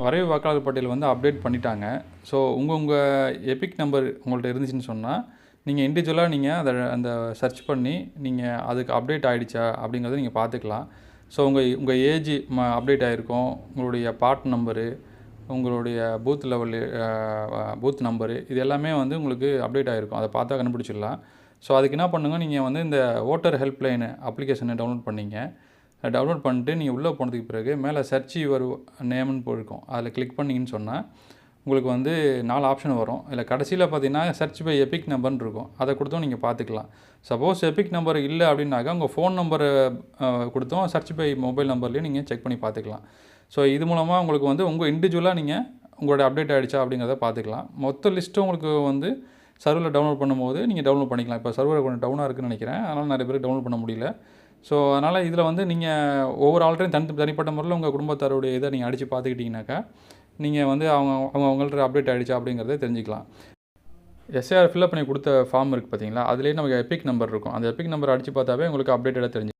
வரைவு வாக்காளர் பட்டியல் வந்து அப்டேட் பண்ணிட்டாங்க. ஸோ உங்கள் எபிக் நம்பர் உங்கள்கிட்ட இருந்துச்சுன்னு சொன்னால், நீங்கள் இண்டிவிஜுவலாக நீங்கள் அந்த சர்ச் பண்ணி நீங்கள் அதுக்கு அப்டேட் ஆகிடுச்சா அப்படிங்கிறத நீங்கள் பார்த்துக்கலாம். ஸோ உங்கள் ஏஜ் அப்டேட் ஆகிருக்கும், உங்களுடைய பார்ட் நம்பரு, உங்களுடைய பூத் லெவலு பூத் நம்பரு, இது எல்லாமே வந்து உங்களுக்கு அப்டேட் ஆகிருக்கும். அதை பார்த்தா கண்டுபிடிச்சிடலாம். ஸோ அதுக்கு என்ன பண்ணுங்கள், நீங்கள் வந்து இந்த ஓட்டர் ஹெல்ப்லைன் அப்ளிகேஷனை டவுன்லோட் பண்ணிங்க. டவுன்லோட் பண்ணிட்டு நீங்கள் உள்ளே போனதுக்கு பிறகு மேலே சர்ச் யுவர் நேம்னு போயிருக்கும். அதில் கிளிக் பண்ணிங்கன்னு சொன்னால் உங்களுக்கு வந்து 4 ஆப்ஷன் வரும். இதில் கடைசியில் பார்த்தீங்கன்னா சர்ச் பை எபிக் நம்பர்னு இருக்கும். அதை கொடுத்தும் நீங்கள் பார்த்துக்கலாம். சப்போஸ் எபிக் நம்பர் இல்லை அப்படின்னாக்கா உங்கள் ஃபோன் நம்பரை கொடுத்தும் சர்ச் பை மொபைல் நம்பர்லேயும் நீங்கள் செக் பண்ணி பார்த்துக்கலாம். ஸோ இது மூலமாக உங்களுக்கு வந்து உங்கள் இண்டிவிஜுவலாக நீங்கள் உங்களோட அப்டேட் ஆகிடுச்சா அப்படிங்கிறத பார்த்துக்கலாம். மொத்த லிஸ்ட்டும் உங்களுக்கு வந்து சர்வரில் டவுன்லோட் பண்ணும்போது நீங்கள் டவுன்லோட் பண்ணிக்கலாம். இப்போ சர்வர் கொஞ்சம் டவுனாக இருக்குதுன்னு நினைக்கிறேன், அதனால் நிறைய பேர் டவுன்லோட் பண்ண முடியல. ஸோ அதனால் இதில் வந்து நீங்கள் ஒவ்வொரு ஆள்கிட்டையும் தனிப்பட்ட முறையில் உங்கள் குடும்பத்தாருடைய இதை நீங்கள் அடித்து பார்த்துக்கிட்டிங்கனாக்கா நீங்கள் வந்து அவங்கள்ட்ட அப்டேட் ஆகிடுச்சா அப்படிங்கிறத தெரிஞ்சுக்கலாம். எஸ்ஏஆர் ஃபில்அப் பண்ணி கொடுத்த ஃபார்ம் இருக்குது பார்த்தீங்களா, அதுலேயே நமக்கு எபிக் நம்பர் இருக்கும். அந்த எபிக் நம்பர் அடித்து பார்த்தாவே உங்களுக்கு அப்டேட்டடாக தெரிஞ்சு